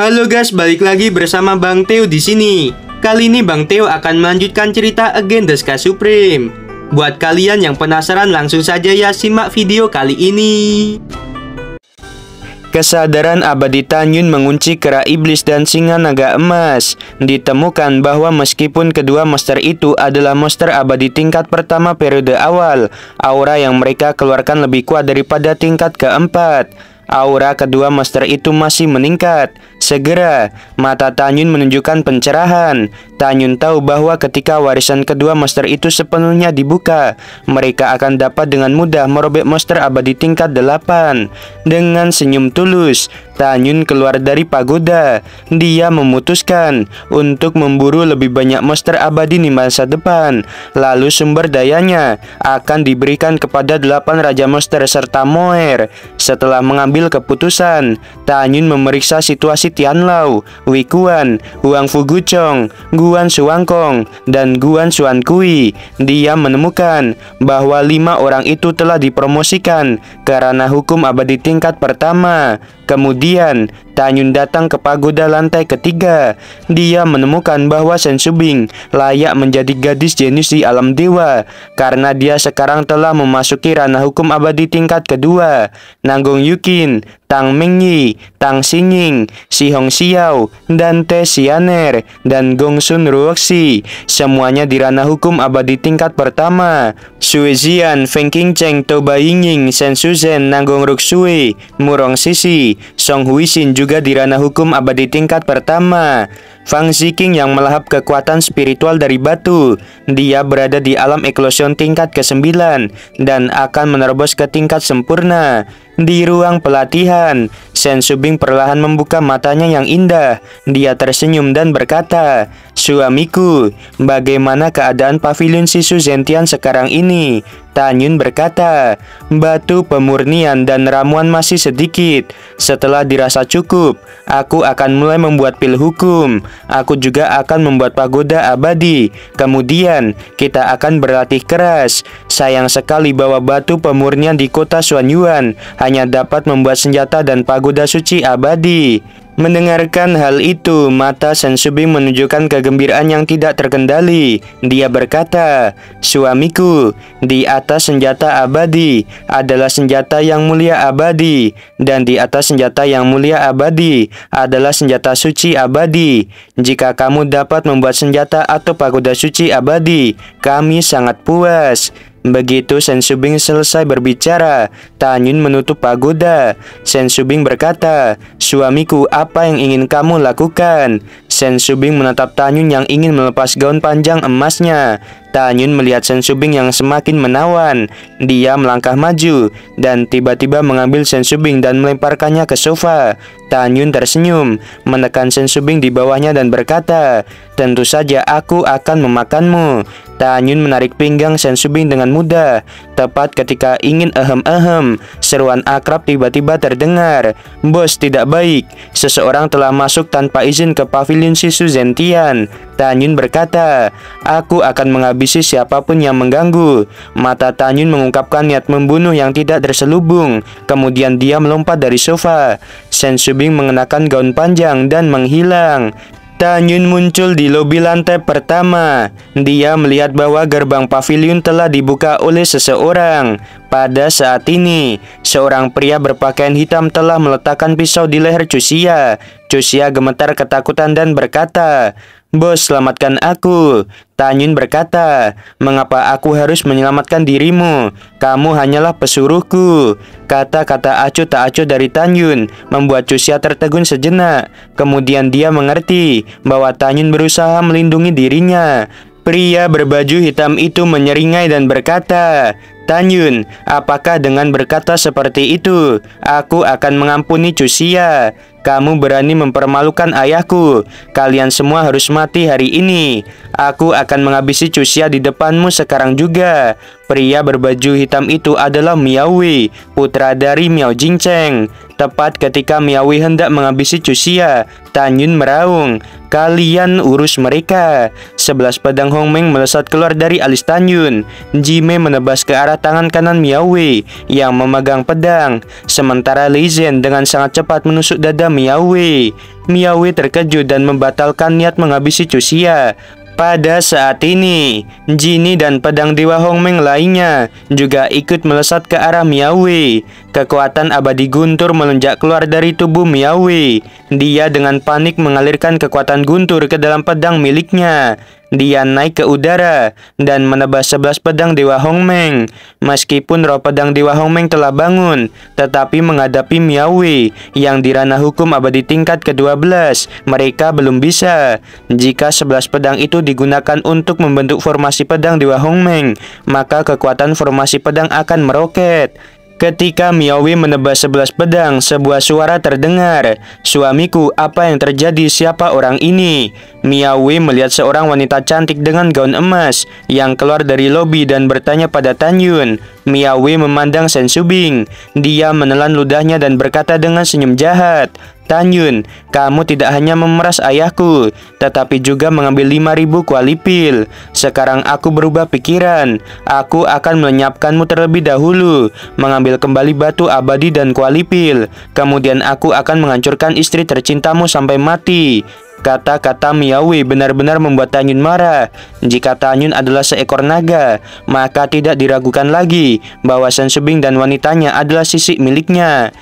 Halo guys, balik lagi bersama Bang Theo di sini. Kali ini Bang Theo akan melanjutkan cerita Again the Sky Supreme. Buat kalian yang penasaran, langsung saja ya simak video kali ini. Kesadaran abadi Tanyun mengunci kera iblis dan singa naga emas. Ditemukan bahwa meskipun kedua monster itu adalah monster abadi tingkat pertama periode awal, aura yang mereka keluarkan lebih kuat daripada tingkat keempat. Aura kedua monster itu masih meningkat. Segera, mata Tanyun menunjukkan pencerahan. Tanyun tahu bahwa ketika warisan kedua monster itu sepenuhnya dibuka, mereka akan dapat dengan mudah merobek monster abadi tingkat 8. Dengan senyum tulus, Tanyun keluar dari pagoda. Dia memutuskan untuk memburu lebih banyak monster abadi di masa depan. Lalu sumber dayanya akan diberikan kepada 8 raja monster serta Moer. Setelah mengambil keputusan, Tanyun memeriksa situasi Tianlao, Wikuan, Huang Fuguchong, Guan Suangkong, dan Guan Suankui. Dia menemukan bahwa 5 orang itu telah dipromosikan ke ranah hukum abadi tingkat pertama. Kemudian, Tanyun datang ke pagoda lantai ketiga. Dia menemukan bahwa Shen Subing layak menjadi gadis jenius di alam dewa karena dia sekarang telah memasuki ranah hukum abadi tingkat kedua. Nanggong Yukin, Tang Mengyi, Tang Xinging, Si Hong Xiao, dan Te Xianer, dan Gong Sun Ruoxi, semuanya di ranah hukum abadi tingkat pertama. Sui Zian, Feng Qingcheng, Toba Yingying, Shen Suzhen, Nanggong Ruxui, Murong Sisi, Song Huixin juga di ranah hukum abadi tingkat pertama. Fang Ziqing yang melahap kekuatan spiritual dari batu. Dia berada di alam eklosion tingkat ke-9 dan akan menerobos ke tingkat sempurna. Di ruang pelatihan, Shen Subing perlahan membuka matanya yang indah. Dia tersenyum dan berkata, "Suamiku, bagaimana keadaan pavilion Sisu Zentian sekarang ini?" Tanyun berkata, "Batu pemurnian dan ramuan masih sedikit. Setelah dirasa cukup, aku akan mulai membuat pil hukum. Aku juga akan membuat pagoda abadi. Kemudian, kita akan berlatih keras. Sayang sekali bahwa batu pemurnian di kota Xuanyuan hanya dapat membuat senjata dan pagoda suci abadi." Mendengarkan hal itu, mata Shen Subing menunjukkan kegembiraan yang tidak terkendali. Dia berkata, "Suamiku, di atas senjata abadi adalah senjata yang mulia abadi, dan di atas senjata yang mulia abadi adalah senjata suci abadi. Jika kamu dapat membuat senjata atau pagoda suci abadi, kami sangat puas." Begitu Shen Subing selesai berbicara, Tanyun menutup pagoda. Shen Subing berkata, "Suamiku, apa yang ingin kamu lakukan?" Shen Subing menatap Tanyun yang ingin melepas gaun panjang emasnya. Tanyun melihat Shen Subing yang semakin menawan. Dia melangkah maju dan tiba-tiba mengambil Shen Subing dan melemparkannya ke sofa. Tanyun tersenyum, menekan Shen Subing di bawahnya dan berkata, "Tentu saja aku akan memakanmu." Tanyun menarik pinggang Shen Subing dengan mudah. Tepat ketika ingin ehem-ehem, seruan akrab tiba-tiba terdengar. "Bos, tidak baik. Seseorang telah masuk tanpa izin ke pavilion Sisu Zentian." Tanyun berkata, "Aku akan menghabisi siapapun yang mengganggu." Mata Tanyun mengungkapkan niat membunuh yang tidak terselubung. Kemudian dia melompat dari sofa. Shen Subing mengenakan gaun panjang dan menghilang. Tanyun muncul di lobi lantai pertama. Dia melihat bahwa gerbang pavilion telah dibuka oleh seseorang. Pada saat ini, seorang pria berpakaian hitam telah meletakkan pisau di leher Chuxia. Chuxia gemetar ketakutan dan berkata, "Bos, selamatkan aku." Tanyun berkata, "Mengapa aku harus menyelamatkan dirimu? Kamu hanyalah pesuruhku." Kata-kata acuh tak acuh dari Tanyun membuat Chuxia tertegun sejenak. Kemudian dia mengerti bahwa Tanyun berusaha melindungi dirinya. Pria berbaju hitam itu menyeringai dan berkata, "Tanyun, apakah dengan berkata seperti itu, aku akan mengampuni Chuxia? Kamu berani mempermalukan ayahku. Kalian semua harus mati hari ini. Aku akan menghabisi Chuxia di depanmu sekarang juga." Pria berbaju hitam itu adalah Miao Wei, putra dari Miao Jingcheng. Tepat ketika Miao Wei hendak menghabisi Chuxia, Tanyun meraung, "Kalian urus mereka." 11 pedang Hongmeng melesat keluar dari alis Tanyun. Jime menebas ke arah tangan kanan Miao Wei yang memegang pedang, sementara Li Zhen dengan sangat cepat menusuk dada Miawi. Miawi terkejut dan membatalkan niat menghabisi Chuxia. Pada saat ini, Genie dan pedang Dewa Hongmeng lainnya juga ikut melesat ke arah Miawi. Kekuatan abadi guntur melonjak keluar dari tubuh Miawi. Dia dengan panik mengalirkan kekuatan guntur ke dalam pedang miliknya. Dia naik ke udara dan menebas 11 pedang Dewa Hongmeng. Meskipun roh pedang Dewa Hongmeng telah bangun, tetapi menghadapi Miawi yang di ranah hukum abadi tingkat ke-12, mereka belum bisa. Jika 11 pedang itu digunakan untuk membentuk formasi pedang Dewa Hongmeng, maka kekuatan formasi pedang akan meroket. Ketika Miawi menebas 11 pedang, sebuah suara terdengar. "Suamiku, apa yang terjadi? Siapa orang ini?" Miawi melihat seorang wanita cantik dengan gaun emas yang keluar dari lobi dan bertanya pada Tan Yun. Miawi memandang Shen Subing. Dia menelan ludahnya dan berkata dengan senyum jahat, "Tan Yun, kamu tidak hanya memeras ayahku, tetapi juga mengambil 5.000 kuali pil. Sekarang aku berubah pikiran. Aku akan melenyapkanmu terlebih dahulu, mengambil kembali batu abadi dan kuali pil. Kemudian aku akan menghancurkan istri tercintamu sampai mati." Kata-kata Miawi benar-benar membuat Tan Yun marah. Jika Tan Yun adalah seekor naga, maka tidak diragukan lagi bahwa Shen Subing dan wanitanya adalah sisik miliknya.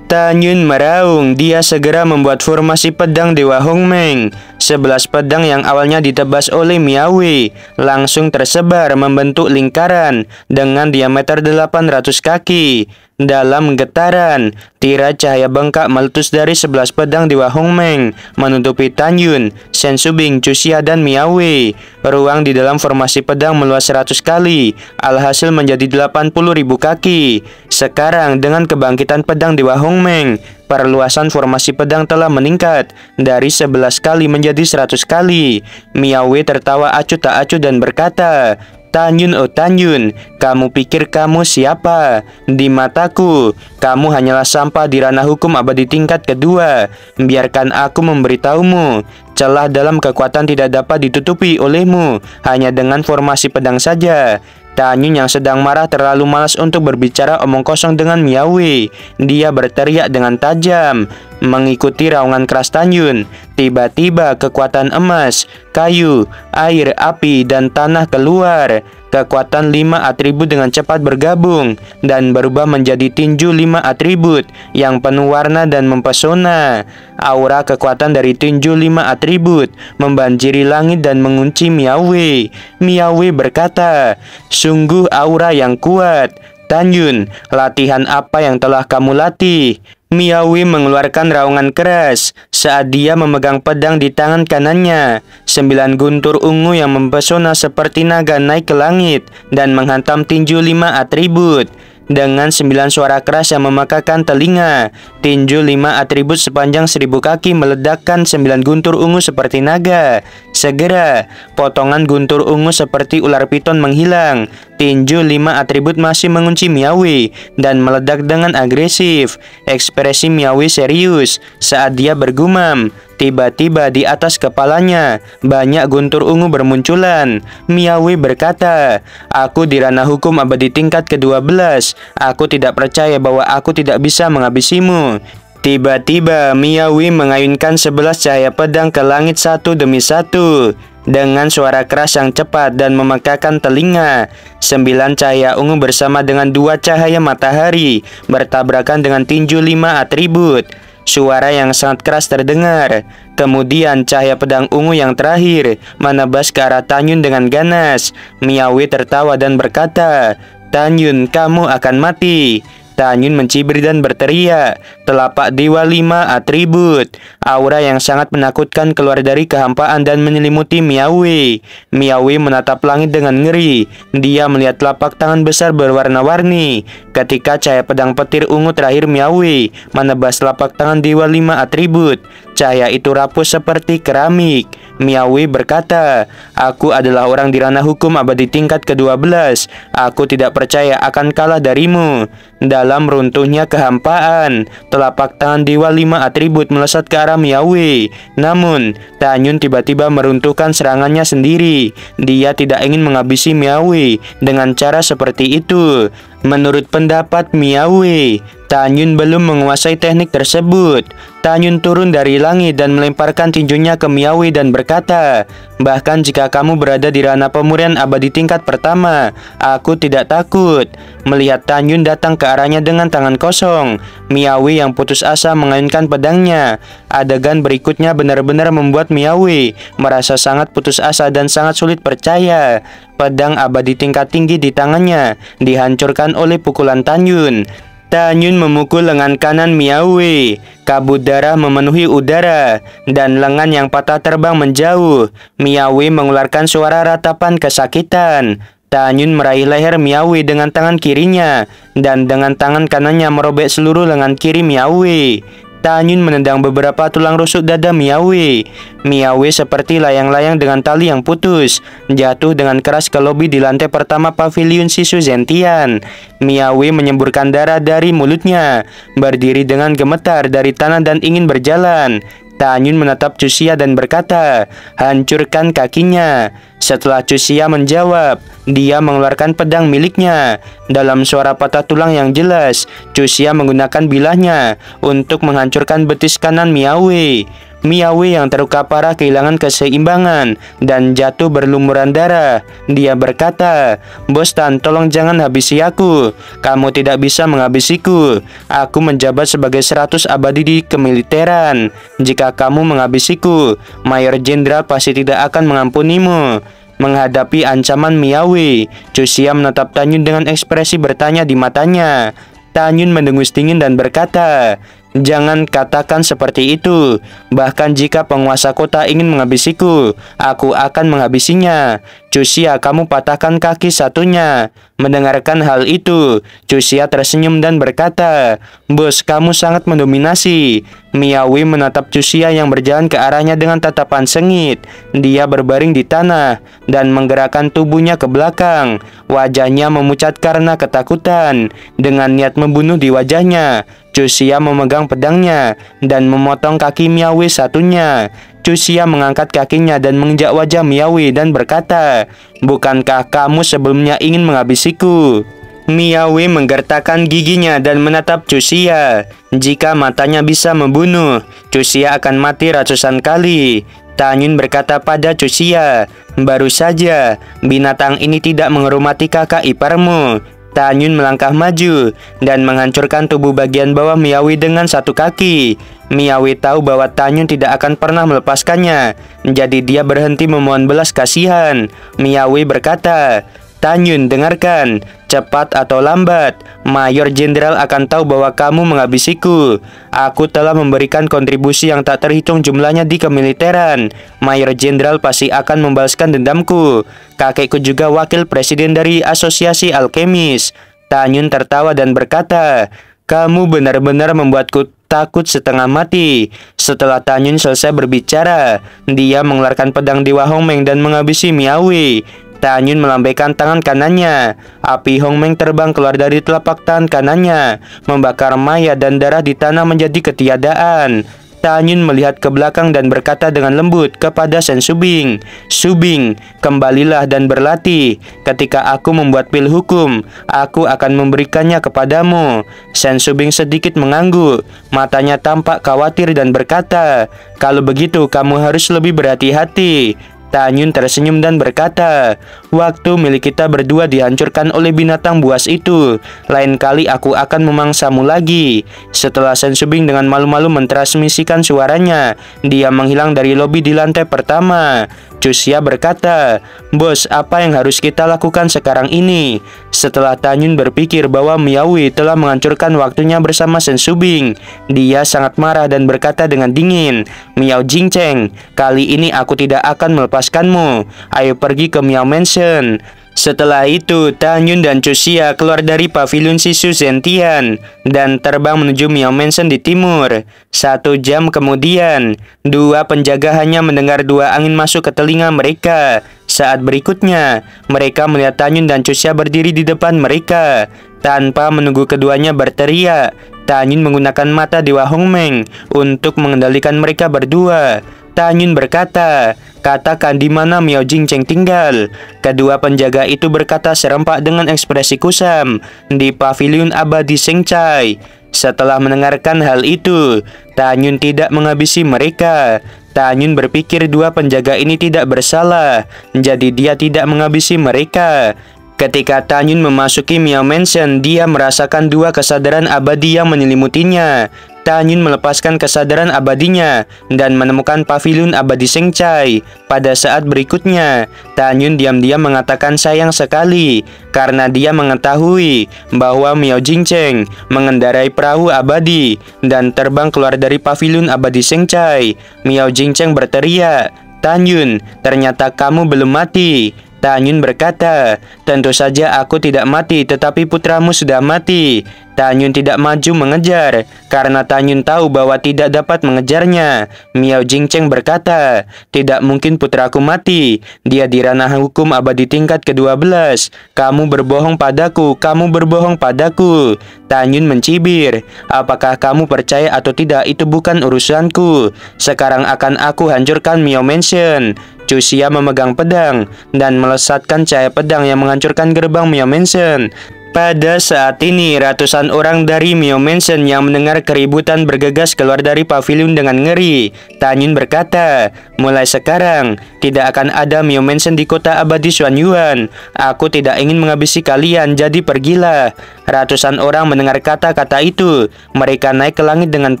Tan Yun meraung. Dia segera membuat formasi pedang Dewa Hongmeng. 11 pedang yang awalnya ditebas oleh Miawi langsung tersebar membentuk lingkaran dengan diameter 800 kaki. Dalam getaran, tirai cahaya bengkak meletus dari 11 pedang Dewa Hongmeng, menutupi Tan Yun, Shen Subing, Chuxia, dan Miawi. Ruang di dalam formasi pedang meluas 100 kali, alhasil menjadi 80.000 kaki. Sekarang, dengan kebangkitan pedang Dewa Hongmeng, perluasan formasi pedang telah meningkat dari 11 kali menjadi 100 kali. Miawi tertawa acuh tak acuh dan berkata, "Tan Yun, oh Tan Yun, kamu pikir kamu siapa? Di mataku, kamu hanyalah sampah di ranah hukum abadi tingkat kedua. Biarkan aku memberitahumu, celah dalam kekuatan tidak dapat ditutupi olehmu hanya dengan formasi pedang saja." Tan Yun yang sedang marah terlalu malas untuk berbicara omong kosong dengan Miawi. Dia berteriak dengan tajam. Mengikuti raungan keras Tan Yun, tiba-tiba kekuatan emas, kayu, air, api, dan tanah keluar. Kekuatan 5 atribut dengan cepat bergabung dan berubah menjadi tinju 5 atribut yang penuh warna dan mempesona. Aura kekuatan dari tinju 5 atribut membanjiri langit dan mengunci Miawi. Miawi berkata, "Sungguh aura yang kuat. Tan Yun, latihan apa yang telah kamu latih?" Miawi mengeluarkan raungan keras saat dia memegang pedang di tangan kanannya. 9 guntur ungu yang mempesona seperti naga naik ke langit dan menghantam tinju 5 atribut. Dengan 9 suara keras yang memekakan telinga, tinju 5 atribut sepanjang 1000 kaki meledakkan 9 guntur ungu seperti naga. Segera, potongan guntur ungu seperti ular piton menghilang. Tinju 5 atribut masih mengunci Miawi dan meledak dengan agresif. Ekspresi Miawi serius saat dia bergumam. Tiba-tiba di atas kepalanya banyak guntur ungu bermunculan. Miawi berkata, "Aku di ranah hukum abadi tingkat ke-12. Aku tidak percaya bahwa aku tidak bisa menghabisimu." Tiba-tiba Miawi mengayunkan 11 cahaya pedang ke langit satu demi satu. Dengan suara keras yang cepat dan memekakan telinga, 9 cahaya ungu bersama dengan 2 cahaya matahari bertabrakan dengan tinju 5 atribut. Suara yang sangat keras terdengar. Kemudian cahaya pedang ungu yang terakhir menebas ke arah Tan Yun dengan ganas. Miawi tertawa dan berkata, "Tan Yun, kamu akan mati." Tan Yun mencibir dan berteriak, "Telapak dewa 5 atribut." Aura yang sangat menakutkan keluar dari kehampaan dan menyelimuti Miawi. Miawi menatap langit dengan ngeri. Dia melihat telapak tangan besar berwarna-warni. Ketika cahaya pedang petir ungu terakhir Miawi menebas telapak tangan dewa 5 atribut, cahaya itu rapuh seperti keramik. Miawi berkata, "Aku adalah orang di ranah hukum abadi tingkat ke-12. Aku tidak percaya akan kalah darimu." Dalam runtuhnya kehampaan, telapak tangan dewa 5 atribut melesat ke arah Miawi. Namun, Tan Yun tiba-tiba meruntuhkan serangannya sendiri. Dia tidak ingin menghabisi Miawi dengan cara seperti itu. Menurut pendapat Miawi, Tanyun belum menguasai teknik tersebut. Tanyun turun dari langit dan melemparkan tinjunya ke Miawi dan berkata, "Bahkan jika kamu berada di ranah pemurian abadi tingkat pertama, aku tidak takut." Melihat Tanyun datang ke arahnya dengan tangan kosong, Miawi yang putus asa mengayunkan pedangnya. Adegan berikutnya benar-benar membuat Miawi merasa sangat putus asa dan sangat sulit percaya. Pedang abadi tingkat tinggi di tangannya dihancurkan oleh pukulan Tanyun. Tanyun memukul lengan kanan Miawi. Kabut darah memenuhi udara dan lengan yang patah terbang menjauh. Miawi mengeluarkan suara ratapan kesakitan. Tanyun meraih leher Miawi dengan tangan kirinya dan dengan tangan kanannya merobek seluruh lengan kiri Miawi. Tanyun menendang beberapa tulang rusuk dada Miawi. Miawi seperti layang-layang dengan tali yang putus, jatuh dengan keras ke lobi di lantai pertama paviliun Shisu Zentian. Miawi menyemburkan darah dari mulutnya, berdiri dengan gemetar dari tanah dan ingin berjalan. Tanyun menatap Chuxia dan berkata, "Hancurkan kakinya." Setelah Chuxia menjawab, dia mengeluarkan pedang miliknya. Dalam suara patah tulang yang jelas, Chuxia menggunakan bilahnya untuk menghancurkan betis kanan Miawi. Miawi yang terluka parah kehilangan keseimbangan dan jatuh berlumuran darah. Dia berkata, "Bos Tan, tolong jangan habisi aku. Kamu tidak bisa menghabisiku. Aku menjabat sebagai 100 abadi di kemiliteran. Jika kamu menghabisiku, Mayor Jenderal pasti tidak akan mengampunimu." Menghadapi ancaman Miawi, Chuxia menatap Tanyun dengan ekspresi bertanya di matanya. Tanyun mendengus dingin dan berkata, "Jangan katakan seperti itu. Bahkan jika penguasa kota ingin menghabisiku, aku akan menghabisinya." "Chuxia, kamu patahkan kaki satunya." Mendengarkan hal itu, Chuxia tersenyum dan berkata, "Bos, kamu sangat mendominasi." Miawi menatap Chuxia yang berjalan ke arahnya dengan tatapan sengit. Dia berbaring di tanah dan menggerakkan tubuhnya ke belakang. Wajahnya memucat karena ketakutan. Dengan niat membunuh di wajahnya, Chuxia memegang pedangnya dan memotong kaki Miawi satunya. Chuxia mengangkat kakinya dan menginjak wajah Miawi dan berkata, "Bukankah kamu sebelumnya ingin menghabisiku?" Miawi menggertakkan giginya dan menatap Chuxia. Jika matanya bisa membunuh, Chuxia akan mati ratusan kali. Tanyun berkata pada Chuxia, "Baru saja, binatang ini tidak menghormati kakak iparmu." Tanyun melangkah maju dan menghancurkan tubuh bagian bawah Miawi dengan satu kaki. Miawi tahu bahwa Tanyun tidak akan pernah melepaskannya, jadi dia berhenti memohon belas kasihan. Miawi berkata, "Tanyun, dengarkan. Cepat atau lambat, Mayor Jenderal akan tahu bahwa kamu menghabisiku. Aku telah memberikan kontribusi yang tak terhitung jumlahnya di kemiliteran. Mayor Jenderal pasti akan membalaskan dendamku. Kakekku juga wakil presiden dari Asosiasi Alkemis." Tanyun tertawa dan berkata, "Kamu benar-benar membuatku takut setengah mati." Setelah Tanyun selesai berbicara, dia mengeluarkan pedang Dewa Hongmeng dan menghabisi Miawi. Tanyun melambaikan tangan kanannya. Api Hongmeng terbang keluar dari telapak tangan kanannya, membakar mayat dan darah di tanah menjadi ketiadaan. Tanyun melihat ke belakang dan berkata dengan lembut kepada Sen Subing, "Subing, kembalilah dan berlatih. Ketika aku membuat pil hukum, aku akan memberikannya kepadamu." Sen Subing sedikit mengangguk, matanya tampak khawatir dan berkata, "Kalau begitu kamu harus lebih berhati-hati." Tanyun tersenyum dan berkata, "Waktu milik kita berdua dihancurkan oleh binatang buas itu. Lain kali aku akan memangsamu lagi." Setelah Sen Subing dengan malu-malu mentransmisikan suaranya, dia menghilang dari lobi di lantai pertama. Chuxia berkata, "Bos, apa yang harus kita lakukan sekarang ini?" Setelah Tanyun berpikir bahwa Miawi telah menghancurkan waktunya bersama Sen Subing, dia sangat marah dan berkata dengan dingin, "Miao Jingcheng, kali ini aku tidak akan melepaskanmu. Ayo pergi ke Miao Mansion." Setelah itu, Tanyun dan Chuxia keluar dari paviliun Shisu Zentian dan terbang menuju Miao Mansion di timur. 1 jam kemudian, dua penjaga hanya mendengar dua angin masuk ke telinga mereka. Saat berikutnya, mereka melihat Tanyun dan Chuxia berdiri di depan mereka. Tanpa menunggu keduanya berteriak, Tanyun menggunakan mata Dewa Hongmeng untuk mengendalikan mereka berdua. Tanyun berkata, katakan di mana Miao Jingcheng tinggal. Kedua penjaga itu berkata serempak dengan ekspresi kusam, di paviliun abadi Sengcai. Setelah mendengarkan hal itu, Tan Yun tidak menghabisi mereka. Tan Yun berpikir dua penjaga ini tidak bersalah, jadi dia tidak menghabisi mereka. Ketika Tan Yun memasuki Miao Mansion, dia merasakan dua kesadaran abadi yang menyelimutinya. Tan Yun melepaskan kesadaran abadinya dan menemukan paviliun abadi Sengcai. Pada saat berikutnya, Tan Yun diam-diam mengatakan sayang sekali karena dia mengetahui bahwa Miao Jingcheng mengendarai perahu abadi dan terbang keluar dari paviliun abadi Sengcai. Miao Jingcheng berteriak, "Tan Yun, ternyata kamu belum mati." Tan Yun berkata, "Tentu saja aku tidak mati, tetapi putramu sudah mati." Tan Yun tidak maju mengejar, karena Tan Yun tahu bahwa tidak dapat mengejarnya. Miao Jingcheng berkata, "Tidak mungkin putraku mati. Dia di ranah hukum abadi tingkat ke-12. Kamu berbohong padaku, kamu berbohong padaku." Tan Yun mencibir, "Apakah kamu percaya atau tidak, itu bukan urusanku. Sekarang akan aku hancurkan Miao Mansion." Chu Xia memegang pedang dan melesatkan cahaya pedang yang menghancurkan gerbang Miao Mansion. Pada saat ini, ratusan orang dari Miao Mansion yang mendengar keributan bergegas keluar dari paviliun dengan ngeri. Tan Yun berkata, "Mulai sekarang, tidak akan ada Miao Mansion di kota abadi Xuanyuan. Aku tidak ingin menghabisi kalian, jadi pergilah." Ratusan orang mendengar kata-kata itu. Mereka naik ke langit dengan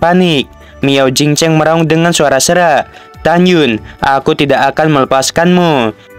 panik. Miao Jingcheng meraung dengan suara serak, "Tan Yun, aku tidak akan melepaskanmu."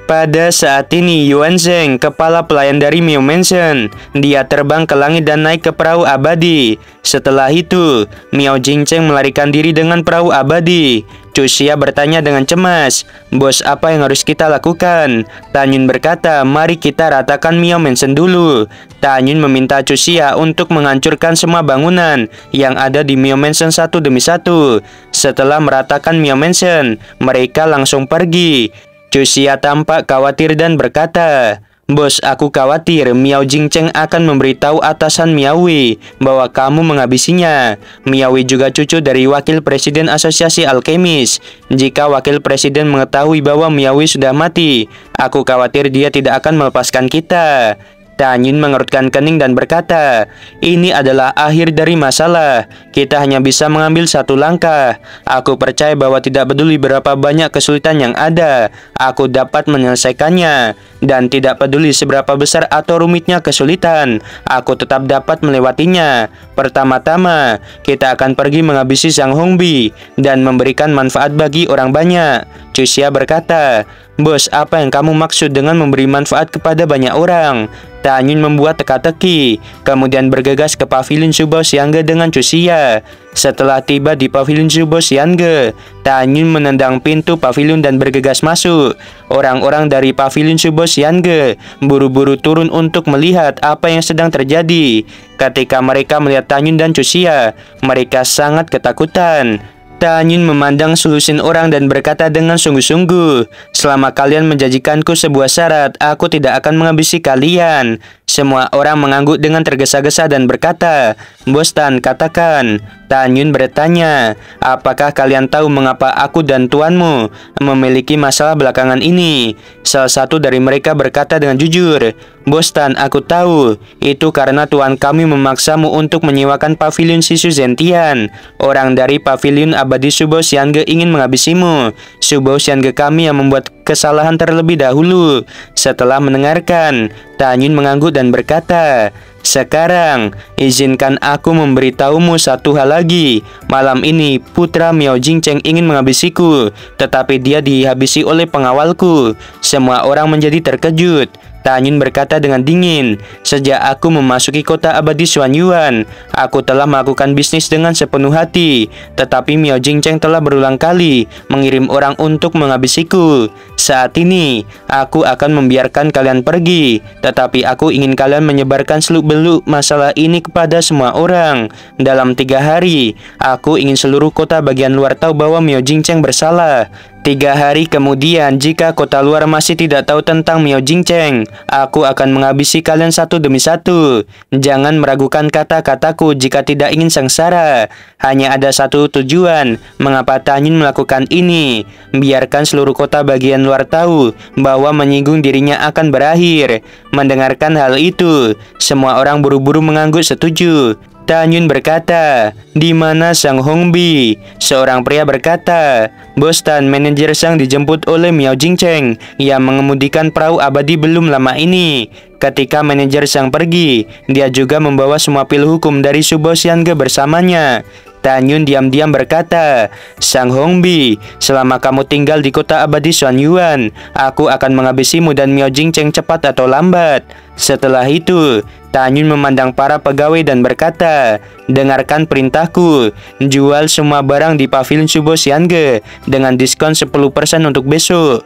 Pada saat ini, Yuan Zheng, kepala pelayan dari Miao Mansion, dia terbang ke langit dan naik ke perahu abadi. Setelah itu, Miao Jingcheng melarikan diri dengan perahu abadi. Chu Xia bertanya dengan cemas, "Bos, apa yang harus kita lakukan?" Tan Yun berkata, "Mari kita ratakan Miao Mansion dulu." Tan Yun meminta Chu Xia untuk menghancurkan semua bangunan yang ada di Miao Mansion satu demi satu. Setelah meratakan Miao Mansion, mereka langsung pergi. Chu Xia tampak khawatir dan berkata, "Bos, aku khawatir Miao Jingcheng akan memberitahu atasan Miawi bahwa kamu menghabisinya." Miawi juga cucu dari wakil presiden asosiasi alkemis. Jika wakil presiden mengetahui bahwa Miawi sudah mati, aku khawatir dia tidak akan melepaskan kita. Tan Yun mengerutkan kening dan berkata, "Ini adalah akhir dari masalah. Kita hanya bisa mengambil satu langkah. Aku percaya bahwa tidak peduli berapa banyak kesulitan yang ada, aku dapat menyelesaikannya. Dan tidak peduli seberapa besar atau rumitnya kesulitan, aku tetap dapat melewatinya. Pertama-tama, kita akan pergi menghabisi Zhang Hongbi dan memberikan manfaat bagi orang banyak." Chu Xia berkata, "Bos, apa yang kamu maksud dengan memberi manfaat kepada banyak orang?" Tan Yun membuat teka-teki, kemudian bergegas ke paviliun Zhubo Xiangge dengan Chu Xia. Setelah tiba di paviliun Zhubo Xiangge, Tan Yun menendang pintu paviliun dan bergegas masuk. Orang-orang dari paviliun Zhubo Xiangge buru-buru turun untuk melihat apa yang sedang terjadi. Ketika mereka melihat Tan Yun dan Chu Xia, mereka sangat ketakutan. Tan Yun memandang selusin orang dan berkata dengan sungguh-sungguh, "Selama kalian menjanjikanku sebuah syarat, aku tidak akan menghabisi kalian." Semua orang mengangguk dengan tergesa-gesa dan berkata, "Bos Tan, katakan." Tan Yun bertanya, "Apakah kalian tahu mengapa aku dan tuanmu memiliki masalah belakangan ini?" Salah satu dari mereka berkata dengan jujur, "Bos Tan, aku tahu. Itu karena tuan kami memaksamu untuk menyewakan paviliun Sisu Zentian. Orang dari paviliun abadi Zhubo Xiangge ingin menghabisimu. Zhubo Xiangge kami yang membuat kesalahan terlebih dahulu." Setelah mendengarkan, Tan Yun mengangguk dan berkata, "Sekarang, izinkan aku memberitahumu satu hal lagi. Malam ini, putra Miao Jingcheng ingin menghabisiku, tetapi dia dihabisi oleh pengawalku." Semua orang menjadi terkejut. Tan Yun berkata dengan dingin, "Sejak aku memasuki kota abadi Xuanyuan, aku telah melakukan bisnis dengan sepenuh hati. Tetapi Miao Jingcheng telah berulang kali mengirim orang untuk menghabisiku. Saat ini, aku akan membiarkan kalian pergi. Tetapi aku ingin kalian menyebarkan seluk-beluk masalah ini kepada semua orang. Dalam 3 hari, aku ingin seluruh kota bagian luar tahu bahwa Miao Jingcheng bersalah." 3 hari kemudian, jika kota luar masih tidak tahu tentang Miao Jingcheng, aku akan menghabisi kalian satu demi satu. Jangan meragukan kata-kataku jika tidak ingin sengsara. Hanya ada satu tujuan, mengapa Tan Yun melakukan ini. Biarkan seluruh kota bagian luar tahu bahwa menyinggung dirinya akan berakhir. Mendengarkan hal itu, semua orang buru-buru mengangguk setuju. Tan Yun berkata, "Di mana Sang Hongbi?" Seorang pria berkata, "Bos Tan, manajer Sang dijemput oleh Miao Jingcheng yang mengemudikan perahu abadi belum lama ini." Ketika manajer Sang pergi, dia juga membawa semua pil hukum dari Subo Xiange bersamanya. Tan Yun diam-diam berkata, "Sang Hongbi, selama kamu tinggal di kota abadi Xuanyuan, aku akan menghabisimu dan Miao Jingcheng cepat atau lambat." Setelah itu, Tan Yun memandang para pegawai dan berkata, "Dengarkan perintahku, jual semua barang di pavilion Subo Xiange dengan diskon 10% untuk besok."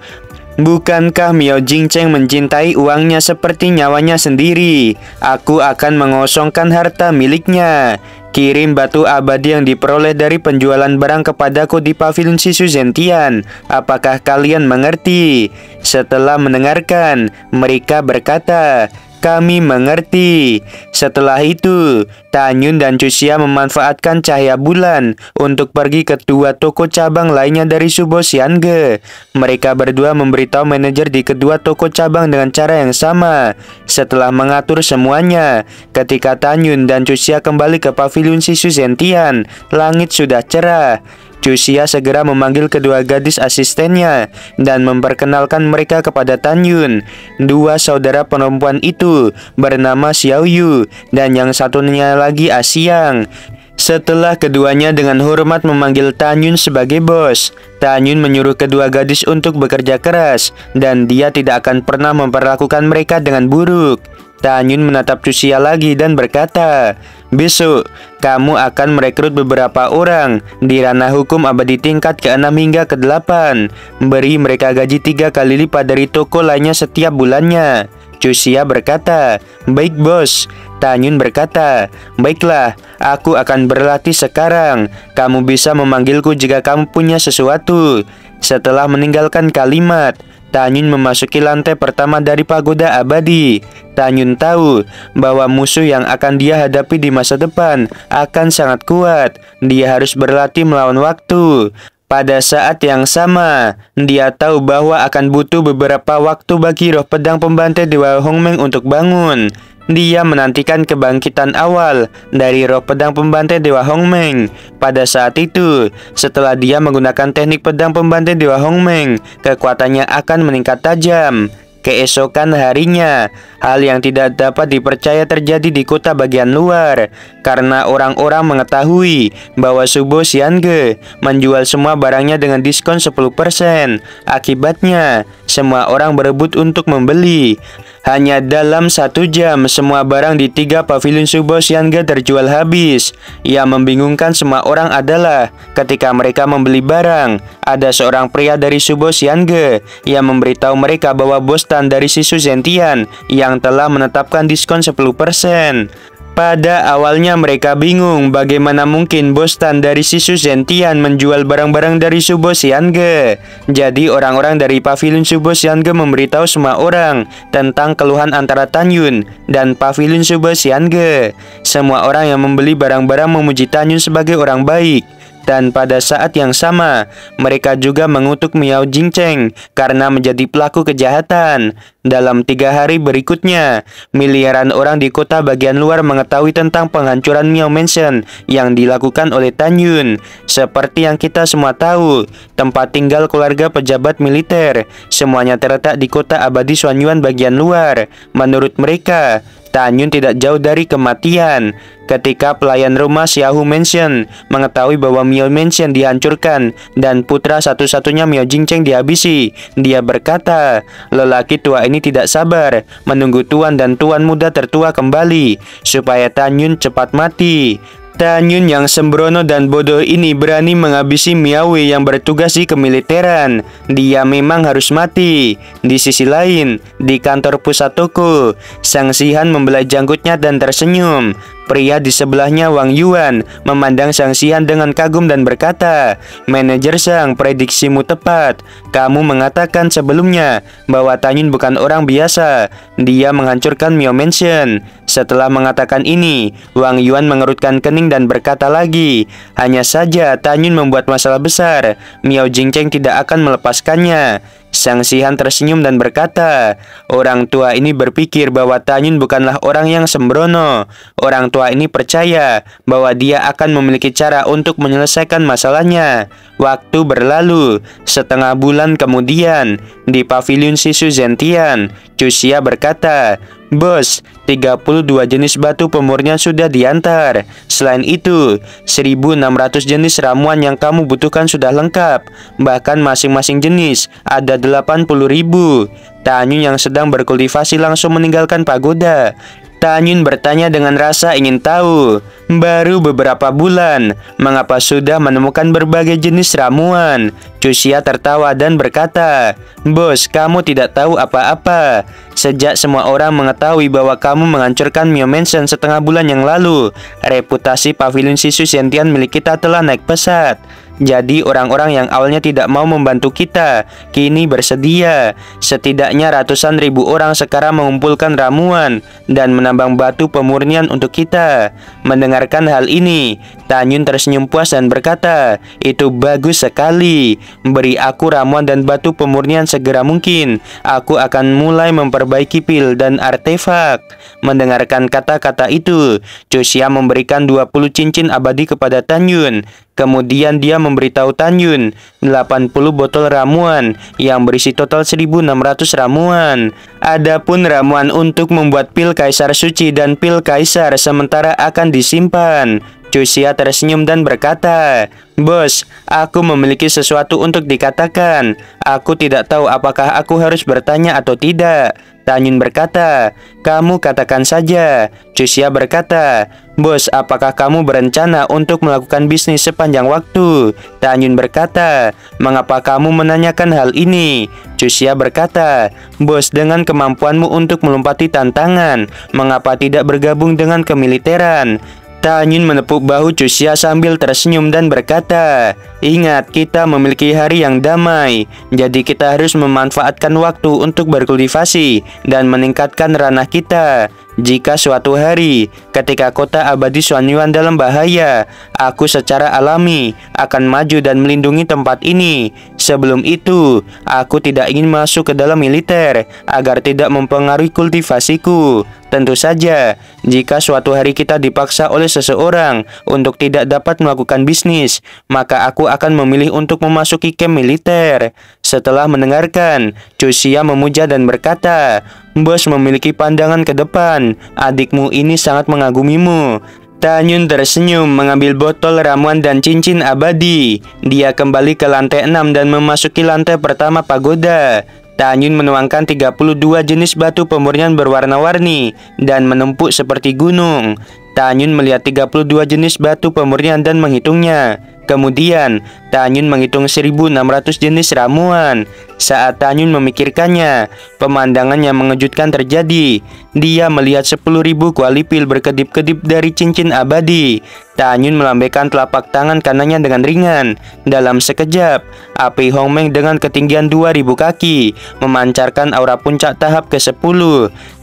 Bukankah Miao Jingcheng mencintai uangnya seperti nyawanya sendiri? Aku akan mengosongkan harta miliknya. Kirim batu abadi yang diperoleh dari penjualan barang kepadaku di pavilion Sisu Zentian. Apakah kalian mengerti? Setelah mendengarkan, mereka berkata, "Kami mengerti." Setelah itu, Tan Yun dan Cusia memanfaatkan cahaya bulan untuk pergi ke dua toko cabang lainnya dari Subo Xiange. Mereka berdua memberitahu manajer di kedua toko cabang dengan cara yang sama. Setelah mengatur semuanya, ketika Tan Yun dan Cusia kembali ke pavilion Sisu Zentian, langit sudah cerah. Cusia segera memanggil kedua gadis asistennya dan memperkenalkan mereka kepada Tan Yun. Dua saudara perempuan itu bernama Xiao Yu dan yang satunya lagi Asiang. Setelah keduanya dengan hormat memanggil Tan Yun sebagai bos, Tan Yun menyuruh kedua gadis untuk bekerja keras dan dia tidak akan pernah memperlakukan mereka dengan buruk. Tan Yun menatap Cusia lagi dan berkata, "Besok, kamu akan merekrut beberapa orang di ranah hukum abadi tingkat ke-6 hingga ke-8. Beri mereka gaji 3 kali lipat dari toko lainnya setiap bulannya." Cusia berkata, "Baik bos." Tan Yun berkata, "Baiklah, aku akan berlatih sekarang. Kamu bisa memanggilku jika kamu punya sesuatu." Setelah meninggalkan kalimat, Tan Yun memasuki lantai pertama dari pagoda abadi. Tan Yun tahu bahwa musuh yang akan dia hadapi di masa depan akan sangat kuat. Dia harus berlatih melawan waktu. Pada saat yang sama, dia tahu bahwa akan butuh beberapa waktu bagi roh pedang pembantai Dewa Hongmeng untuk bangun. Dia menantikan kebangkitan awal dari roh pedang pembantai Dewa Hongmeng. Pada saat itu, setelah dia menggunakan teknik pedang pembantai Dewa Hongmeng, kekuatannya akan meningkat tajam. Keesokan harinya, hal yang tidak dapat dipercaya terjadi di kota bagian luar karena orang-orang mengetahui bahwa Subo Xiange menjual semua barangnya dengan diskon 10%. Akibatnya, semua orang berebut untuk membeli. Hanya dalam 1 jam, semua barang di 3 pavilion Subo Xiange terjual habis. Yang membingungkan semua orang adalah ketika mereka membeli barang, ada seorang pria dari Subo Xiange yang memberitahu mereka bahwa bos Tan dari Sisu Zentian yang telah menetapkan diskon 10%. Pada awalnya mereka bingung bagaimana mungkin bos Tan dari Sisu Zentian menjual barang-barang dari Subo Xiange. Jadi orang-orang dari pavilion Subo Xiange memberitahu semua orang tentang keluhan antara Tan Yun dan pavilion Subo Xiange. Semua orang yang membeli barang-barang memuji Tan Yun sebagai orang baik. Dan pada saat yang sama, mereka juga mengutuk Miao Jingcheng karena menjadi pelaku kejahatan. Dalam 3 hari berikutnya, miliaran orang di kota bagian luar mengetahui tentang penghancuran Miao Mansion yang dilakukan oleh Tan Yun. Seperti yang kita semua tahu, tempat tinggal keluarga pejabat militer semuanya terletak di kota abadi Xuanyuan bagian luar. Menurut mereka, Tan Yun tidak jauh dari kematian. Ketika pelayan rumah Xiaohu Mansion mengetahui bahwa Miao Mansion dihancurkan dan putra satu-satunya Miao Jingcheng dihabisi, dia berkata, lelaki tua ini tidak sabar menunggu tuan dan tuan muda tertua kembali supaya Tan Yun cepat mati. Tan Yun yang sembrono dan bodoh ini berani menghabisi Miao Wei yang bertugas di kemiliteran. Dia memang harus mati. Di sisi lain, di kantor pusat toko, Sang Sihan membelai janggutnya dan tersenyum. Pria di sebelahnya, Wang Yuan, memandang Sang Xian dengan kagum dan berkata, "Manajer Sang, prediksimu tepat. Kamu mengatakan sebelumnya bahwa Tan Yun bukan orang biasa. Dia menghancurkan Miao Mansion." Setelah mengatakan ini, Wang Yuan mengerutkan kening dan berkata lagi, "Hanya saja Tan Yun membuat masalah besar. Miao Jingcheng tidak akan melepaskannya." Sang Xian tersenyum dan berkata, "Orang tua ini berpikir bahwa Tan Yun bukanlah orang yang sembrono. Orang tua ini percaya bahwa dia akan memiliki cara untuk menyelesaikan masalahnya." Waktu berlalu. Setengah bulan kemudian, di pavilion Sisu Zentian, Chuxia berkata, "Bos, 32 jenis batu pemurnian sudah diantar. Selain itu, 1.600 jenis ramuan yang kamu butuhkan sudah lengkap. Bahkan masing-masing jenis ada 80.000. Tan Yun yang sedang berkultivasi langsung meninggalkan pagoda. Tan Yun bertanya dengan rasa ingin tahu, "Baru beberapa bulan, mengapa sudah menemukan berbagai jenis ramuan?" Chuxia tertawa dan berkata, "Bos, kamu tidak tahu apa-apa. Sejak semua orang mengetahui bahwa kamu menghancurkan Miao Mansion setengah bulan yang lalu, reputasi pavilion Sisu Zentian milik kita telah naik pesat. Jadi orang-orang yang awalnya tidak mau membantu kita, kini bersedia. Setidaknya ratusan ribu orang sekarang mengumpulkan ramuan dan menambang batu pemurnian untuk kita." Mendengarkan hal ini, Tan Yun tersenyum puas dan berkata, "Itu bagus sekali. Beri aku ramuan dan batu pemurnian segera mungkin. Aku akan mulai memperbaiki pil dan artefak." Mendengarkan kata-kata itu, Chuxia memberikan 20 cincin abadi kepada Tan Yun. Kemudian dia memberitahu Tan Yun 80 botol ramuan yang berisi total 1.600 ramuan. Adapun ramuan untuk membuat pil Kaisar Suci dan pil Kaisar sementara akan disimpan. Chuxia tersenyum dan berkata, "Bos, aku memiliki sesuatu untuk dikatakan. Aku tidak tahu apakah aku harus bertanya atau tidak." Tan Yun berkata, "Kamu katakan saja." Chuxia berkata, "Bos, apakah kamu berencana untuk melakukan bisnis sepanjang waktu?" Tan Yun berkata, "Mengapa kamu menanyakan hal ini?" Chuxia berkata, "Bos, dengan kemampuanmu untuk melompati tantangan, mengapa tidak bergabung dengan kemiliteran?" Tan Yun menepuk bahu Chuxia sambil tersenyum dan berkata, "Ingat, kita memiliki hari yang damai. Jadi kita harus memanfaatkan waktu untuk berkultivasi dan meningkatkan ranah kita. Jika suatu hari, ketika kota abadi Xuanyuan dalam bahaya, aku secara alami akan maju dan melindungi tempat ini. Sebelum itu, aku tidak ingin masuk ke dalam militer agar tidak mempengaruhi kultivasiku. Tentu saja, jika suatu hari kita dipaksa oleh seseorang untuk tidak dapat melakukan bisnis, maka aku akan memilih untuk memasuki kamp militer." Setelah mendengarkan, Chuxia memuja dan berkata, "Bos memiliki pandangan ke depan. Adikmu ini sangat mengagumimu." Tan Yun tersenyum mengambil botol ramuan dan cincin abadi. Dia kembali ke lantai 6 dan memasuki lantai pertama pagoda. Tan Yun menuangkan 32 jenis batu pemurnian berwarna-warni dan menumpuk seperti gunung. Tan Yun melihat 32 jenis batu pemurnian dan menghitungnya. Kemudian, Tan Yun menghitung 1.600 jenis ramuan. Saat Tan Yun memikirkannya, pemandangan yang mengejutkan terjadi. Dia melihat 10.000 kuali pil berkedip-kedip dari cincin abadi. Tan Yun melambaikan telapak tangan kanannya dengan ringan. Dalam sekejap, api Hongmeng dengan ketinggian 2.000 kaki memancarkan aura puncak tahap ke-10.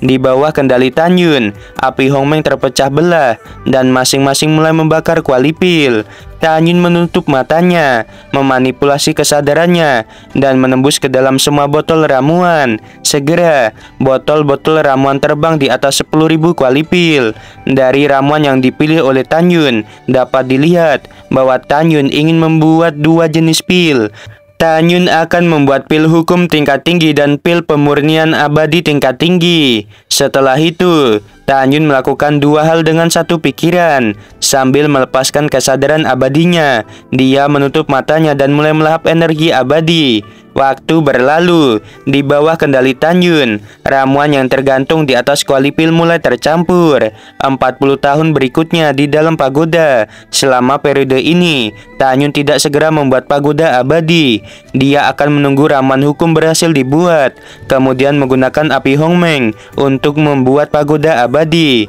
Di bawah kendali Tan Yun, api Hongmeng terpecah belah dan masing-masing mulai membakar kuali pil. Tan Yun menutup matanya, memanipulasi kesadarannya, dan menembus ke dalam semua botol ramuan. Segera, botol-botol ramuan terbang di atas 10.000 kuali pil. Dari ramuan yang dipilih oleh Tan Yun, dapat dilihat bahwa Tan Yun ingin membuat 2 jenis pil. Tan Yun akan membuat pil hukum tingkat tinggi dan pil pemurnian abadi tingkat tinggi. Setelah itu, Tan Yun melakukan 2 hal dengan satu pikiran. Sambil melepaskan kesadaran abadinya, dia menutup matanya dan mulai melahap energi abadi. Waktu berlalu. Di bawah kendali Tan Yun, ramuan yang tergantung di atas kuali pil mulai tercampur. 40 tahun berikutnya di dalam pagoda. Selama periode ini, Tan Yun tidak segera membuat pagoda abadi. Dia akan menunggu ramuan hukum berhasil dibuat, kemudian menggunakan api Hongmeng untuk membuat pagoda abadi.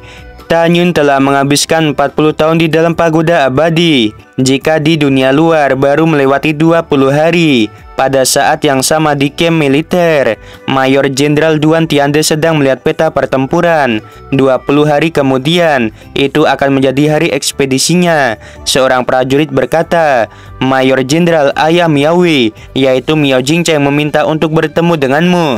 Tan Yun telah menghabiskan 40 tahun di dalam pagoda abadi. Jika di dunia luar baru melewati 20 hari. Pada saat yang sama di kamp militer, Mayor Jenderal Duan Tiande sedang melihat peta pertempuran. 20 hari kemudian, itu akan menjadi hari ekspedisinya. Seorang prajurit berkata, Mayor Jenderal ayah Miawi, yaitu Miao Jingcheng meminta untuk bertemu denganmu.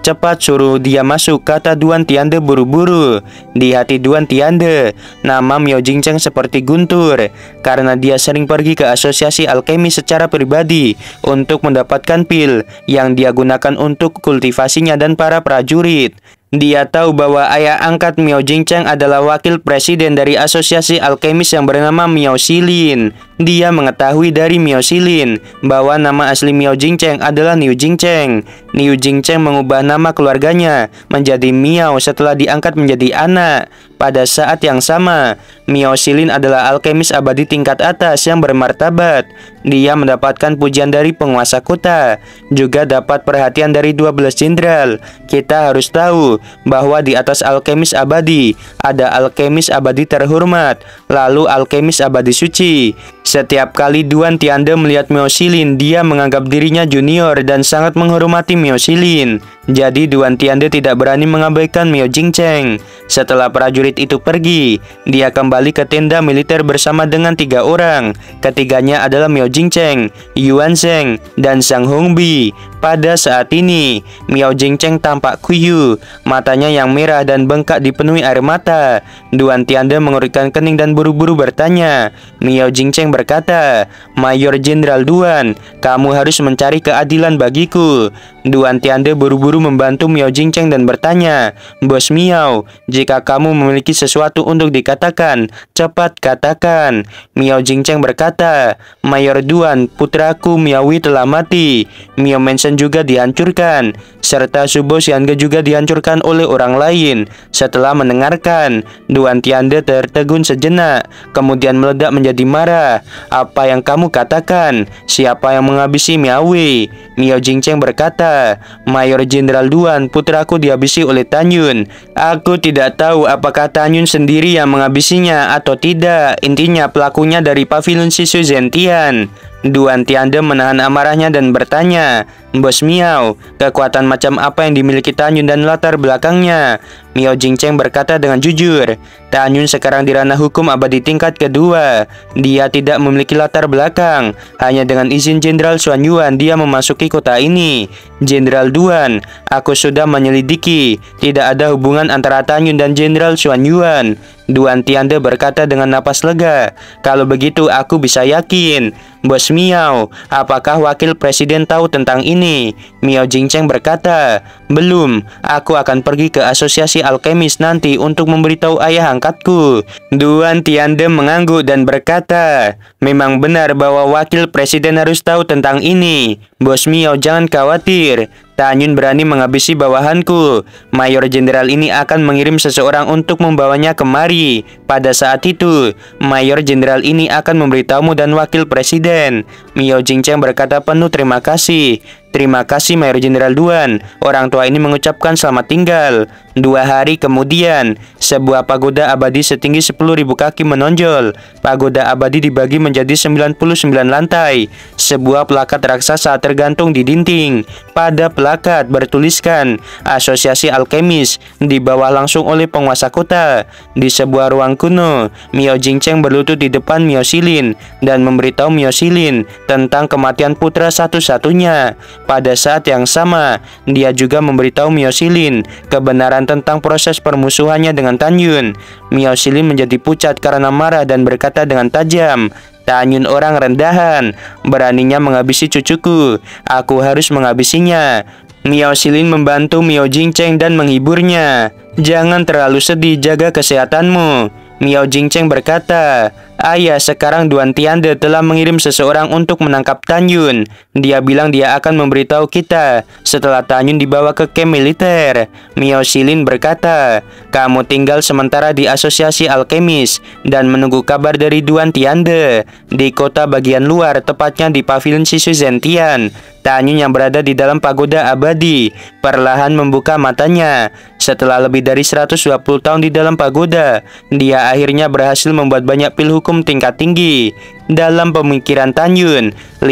Cepat suruh dia masuk, kata Duan Tiande buru-buru. Di hati Duan Tiande, nama Miao Jingcheng seperti guntur, karena dia sering pergi ke asosiasi alkemi secara pribadi untuk mendapatkan pil yang dia gunakan untuk kultivasinya dan para prajurit. Dia tahu bahwa ayah angkat Miao Jingcheng adalah wakil presiden dari asosiasi alkemis yang bernama Miao Xilin. Dia mengetahui dari Miao Xilin bahwa nama asli Miao Jingcheng adalah Niu Jingcheng. Niu Jingcheng mengubah nama keluarganya menjadi Miao setelah diangkat menjadi anak. Pada saat yang sama, Miao Xilin adalah alkemis abadi tingkat atas yang bermartabat. Dia mendapatkan pujian dari penguasa kota, juga dapat perhatian dari 12 jenderal. Kita harus tahu bahwa di atas alkemis abadi ada alkemis abadi terhormat, lalu alkemis abadi suci. Setiap kali Duan Tiande melihat Miao Xilin, dia menganggap dirinya junior dan sangat menghormati Miao Xilin. Jadi Duan Tiande tidak berani mengabaikan Miao Jingcheng. Setelah prajurit itu pergi, dia kembali ke tenda militer bersama dengan 3 orang. Ketiganya adalah Miao Jingcheng, Yuan Zheng, dan Zhang Hongbi. Pada saat ini, Miao Jingcheng tampak kuyu, matanya yang merah dan bengkak dipenuhi air mata. Duan Tiande mengurutkan kening dan buru-buru bertanya. Miao Jingcheng berkata, Mayor Jenderal Duan, kamu harus mencari keadilan bagiku. Duan Tiande buru-buru membantu Miao Jingcheng dan bertanya, Bos Miao, jika kamu memiliki sesuatu untuk dikatakan, cepat katakan. Miao Jingcheng berkata, Mayor Duan, putraku Miawi telah mati. Miao Mansion juga dihancurkan, serta Subo Xiangge juga dihancurkan oleh orang lain. Setelah mendengarkan, Duan Tiande tertegun sejenak, kemudian meledak menjadi marah. Apa yang kamu katakan? Siapa yang menghabisi Miawi? Miao Jingcheng berkata, Mayor Jenderal Duan, putraku dihabisi oleh Tan Yun. Aku tidak tahu apakah Tan Yun sendiri yang menghabisinya atau tidak. Intinya pelakunya dari pavilion Shishu Zentian. Duan Tiande menahan amarahnya dan bertanya, Bos Miao, kekuatan macam apa yang dimiliki Tan Yun dan latar belakangnya? Miao Jingcheng berkata dengan jujur, Tan Yun sekarang di ranah hukum abadi tingkat kedua. Dia tidak memiliki latar belakang. Hanya dengan izin Jenderal Xuan Yuan dia memasuki kota ini. Jenderal Duan, aku sudah menyelidiki. Tidak ada hubungan antara Tan Yun dan Jenderal Xuan Yuan. Duan Tiande berkata dengan napas lega, kalau begitu aku bisa yakin. Bos Miao, apakah wakil presiden tahu tentang ini? Miao Jingcheng berkata, belum, aku akan pergi ke asosiasi alkemis nanti untuk memberitahu ayah angkatku. Duan Tiande mengangguk dan berkata, memang benar bahwa wakil presiden harus tahu tentang ini. Bos Miao, jangan khawatir. Tan Yun berani menghabisi bawahanku. Mayor Jenderal ini akan mengirim seseorang untuk membawanya kemari. Pada saat itu, Mayor Jenderal ini akan memberitahumu dan wakil presiden. Miao Jingcheng berkata penuh terima kasih. Terima kasih Mayor Jenderal Duan. Orang tua ini mengucapkan selamat tinggal. 2 hari kemudian, sebuah pagoda abadi setinggi 10.000 kaki menonjol. Pagoda abadi dibagi menjadi 99 lantai. Sebuah plakat raksasa tergantung di dinding. Pada plakat bertuliskan Asosiasi Alkemis, dibawa langsung oleh penguasa kota. Di sebuah ruang kuno, Miao Jingcheng berlutut di depan Miao Xilin dan memberitahu Miao Xilin tentang kematian putra satu-satunya. Pada saat yang sama, dia juga memberitahu Miao Xilin kebenaran tentang proses permusuhannya dengan Tan Yun. Miao Xilin menjadi pucat karena marah dan berkata dengan tajam, Tan Yun orang rendahan, beraninya menghabisi cucuku. Aku harus menghabisinya. Miao Xilin membantu Miao Jingcheng dan menghiburnya. Jangan terlalu sedih, jaga kesehatanmu. Miao Jingcheng berkata, Ayah, sekarang Duan Tiande telah mengirim seseorang untuk menangkap Tanyun. Dia bilang dia akan memberitahu kita setelah Tanyun dibawa ke camp militer. Miao Shilin berkata, kamu tinggal sementara di asosiasi alkemis dan menunggu kabar dari Duan Tiande di kota bagian luar, tepatnya di pavilion Shishu Zentian. Tanyun yang berada di dalam pagoda abadi perlahan membuka matanya. Setelah lebih dari 120 tahun di dalam pagoda, dia akhirnya berhasil membuat banyak pil hukum tingkat tinggi. Dalam pemikiran Tanyun, 5.000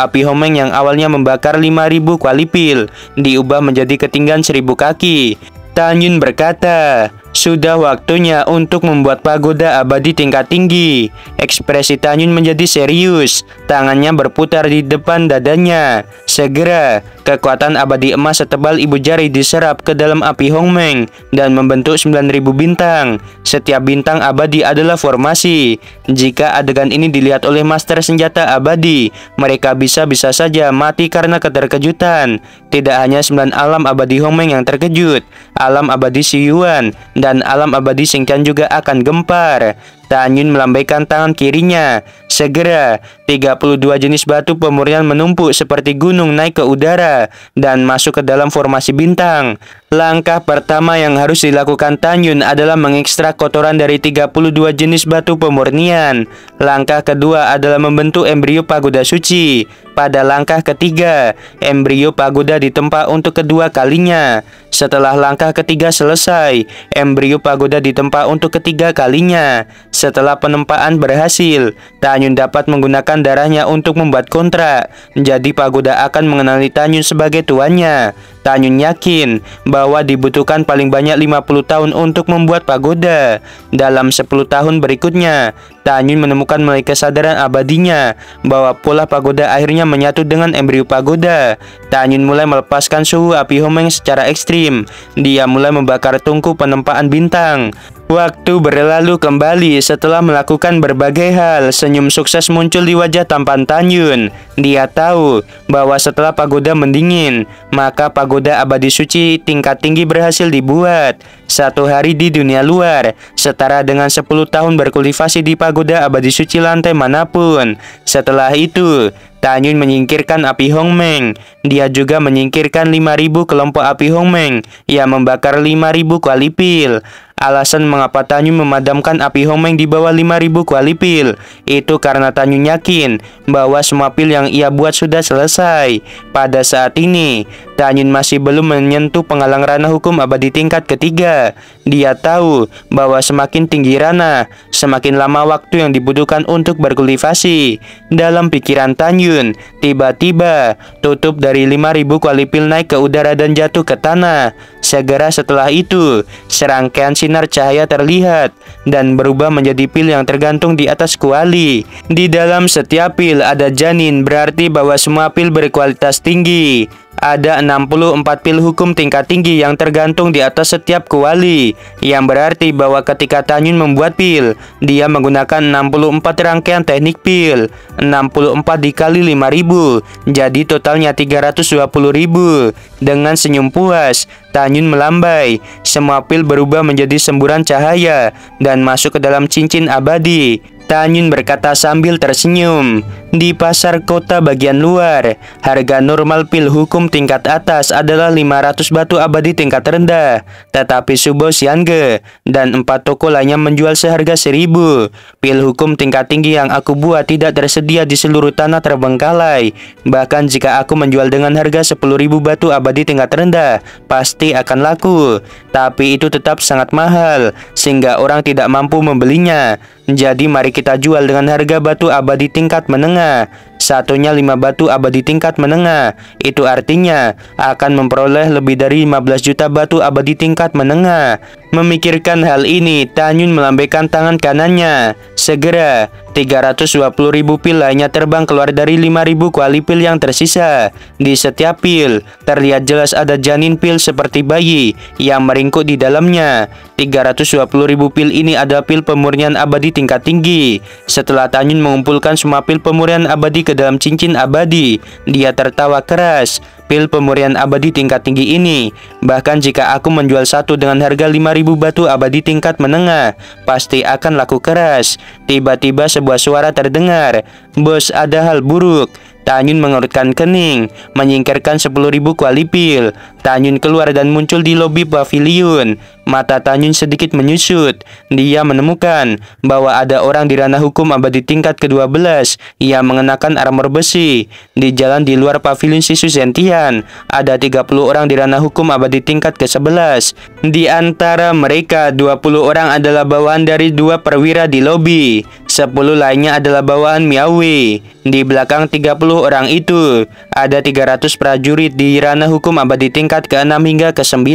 api homeng yang awalnya membakar 5.000 kuali pil diubah menjadi ketinggian 1.000 kaki. Tanyun berkata, sudah waktunya untuk membuat pagoda abadi tingkat tinggi. Ekspresi Tanyun menjadi serius. Tangannya berputar di depan dadanya. Segera, kekuatan abadi emas setebal ibu jari diserap ke dalam api Hongmeng dan membentuk 9.000 bintang. Setiap bintang abadi adalah formasi. Jika adegan ini dilihat oleh master senjata abadi, mereka bisa saja mati karena keterkejutan. Tidak hanya 9 alam abadi Hongmeng yang terkejut, alam abadi Shiyuan dan alam abadi Xingqian juga akan gempar. Tanyun melambaikan tangan kirinya. Segera, 32 jenis batu pemurnian menumpuk seperti gunung naik ke udara dan masuk ke dalam formasi bintang. Langkah pertama yang harus dilakukan Tanyun adalah mengekstrak kotoran dari 32 jenis batu pemurnian. Langkah kedua adalah membentuk embrio pagoda suci. Pada langkah ketiga, embrio pagoda ditempa untuk kedua kalinya. Setelah langkah ketiga selesai, embrio pagoda ditempa untuk ketiga kalinya. Setelah penempaan berhasil, Tanyun dapat menggunakan darahnya untuk membuat kontrak. Jadi pagoda akan mengenali Tanyun sebagai tuannya. Tanyun yakin bahwa dibutuhkan paling banyak 50 tahun untuk membuat pagoda. Dalam 10 tahun berikutnya, Tanyun menemukan mulai kesadaran abadinya bahwa pola pagoda akhirnya menyatu dengan embrio pagoda. Tanyun mulai melepaskan suhu api Homeng secara ekstrim. Dia mulai membakar tungku penempaan bintang. Waktu berlalu kembali setelah melakukan berbagai hal. Senyum sukses muncul di wajah tampan Tanyun. Dia tahu bahwa setelah pagoda mendingin, maka pagoda abadi suci tingkat tinggi berhasil dibuat. 1 hari di dunia luar setara dengan 10 tahun berkultivasi di pagoda abadi suci lantai manapun. Setelah itu, Tanyun menyingkirkan api Hongmeng. Dia juga menyingkirkan 5.000 kelompok api Hongmeng yang membakar 5.000 kuali pil. Alasan mengapa Tanyun memadamkan api Hongmeng di bawah 5.000 kuali pil itu karena Tanyun yakin bahwa semua pil yang ia buat sudah selesai. Pada saat ini, Tanyun masih belum menyentuh penghalang ranah hukum abadi tingkat ketiga. Dia tahu bahwa semakin tinggi ranah, semakin lama waktu yang dibutuhkan untuk berkultivasi. Dalam pikiran Tanyun, tiba-tiba tutup dari 5.000 kuali pil naik ke udara dan jatuh ke tanah. Segera setelah itu, serangkaian sinar cahaya terlihat dan berubah menjadi pil yang tergantung di atas kuali. Di dalam setiap pil ada janin, berarti bahwa semua pil berkualitas tinggi. Ada 64 pil hukum tingkat tinggi yang tergantung di atas setiap kuali, yang berarti bahwa ketika Tanyun membuat pil, dia menggunakan 64 rangkaian teknik pil. 64 dikali 5.000, jadi totalnya 320.000. Dengan senyum puas, Tanyun melambai. Semua pil berubah menjadi semburan cahaya dan masuk ke dalam cincin abadi. Tanyun berkata sambil tersenyum. Di pasar kota bagian luar, harga normal pil hukum tingkat atas adalah 500 batu abadi tingkat rendah. Tetapi Subo Xiange dan 4 toko lainnya menjual seharga 1.000. Pil hukum tingkat tinggi yang aku buat tidak tersedia di seluruh tanah terbengkalai. Bahkan jika aku menjual dengan harga 10.000 batu abadi tingkat rendah, pasti akan laku. Tapi itu tetap sangat mahal, sehingga orang tidak mampu membelinya. Jadi mari kita jual dengan harga batu abadi tingkat menengah. Satunya 5 batu abadi tingkat menengah. Itu artinya akan memperoleh lebih dari 15 juta batu abadi tingkat menengah. Memikirkan hal ini, Tanyun melambaikan tangan kanannya. Segera, 320.000 pil lainnya terbang keluar dari 5.000 kuali pil yang tersisa. Di setiap pil, terlihat jelas ada janin pil seperti bayi yang meringkuk di dalamnya. 320.000 pil ini adalah pil pemurnian abadi tingkat tinggi. Setelah Tanyun mengumpulkan semua pil pemurnian abadi ke dalam cincin abadi, dia tertawa keras. Pil pemurnian abadi tingkat tinggi ini, bahkan jika aku menjual satu dengan harga 5.000 batu abadi tingkat menengah, pasti akan laku keras. Tiba-tiba sebuah suara terdengar, "Bos, ada hal buruk." Tanyun mengerutkan kening, menyingkirkan 10.000 kuali pil. Tanyun keluar dan muncul di lobi pavilion. Mata Tanyun sedikit menyusut. Dia menemukan bahwa ada orang di ranah hukum abadi tingkat ke-12 yang mengenakan armor besi. Di jalan di luar pavilion Sisu Zentian, ada 30 orang di ranah hukum abadi tingkat ke-11. Di antara mereka, 20 orang adalah bawaan dari 2 perwira di lobi. 10 lainnya adalah bawaan Miawi. Di belakang 30 orang itu, ada 300 prajurit di ranah hukum abadi tingkat ke-6 hingga ke-9.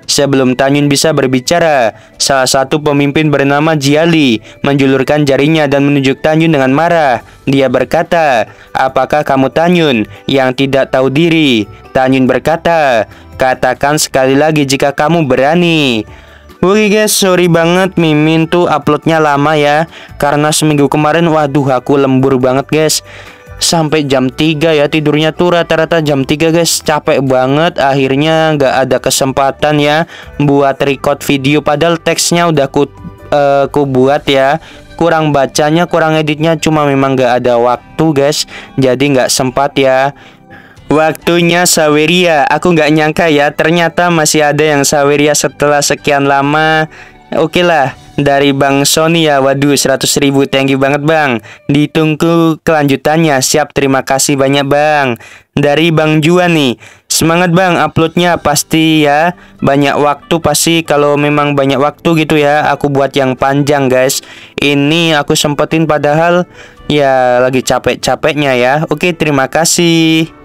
Sebelum Tanyun bisa berbicara, salah satu pemimpin bernama Jiali menjulurkan jarinya dan menunjuk Tanyun dengan marah. Dia berkata, "Apakah kamu Tanyun yang tidak tahu diri?" Tanyun berkata, "Katakan sekali lagi jika kamu berani." Oke guys, sorry banget Mimin tuh uploadnya lama ya, karena seminggu kemarin waduh aku lembur banget guys. Sampai jam 3 ya tidurnya tuh rata-rata jam 3 guys. Capek banget, akhirnya nggak ada kesempatan ya buat record video. Padahal teksnya udah ku buat ya. Kurang bacanya, kurang editnya, cuma memang nggak ada waktu guys. Jadi nggak sempat ya. Waktunya Saweria. Aku nggak nyangka ya, ternyata masih ada yang Saweria setelah sekian lama. Oke lah, dari Bang Sony ya. Waduh, 100.000, thank you banget Bang. Ditunggu kelanjutannya. Siap, terima kasih banyak Bang. Dari Bang Juan nih, semangat Bang, uploadnya pasti ya. Banyak waktu pasti, kalau memang banyak waktu gitu ya, aku buat yang panjang guys. Ini aku sempetin padahal ya lagi capek-capeknya ya. Oke, terima kasih.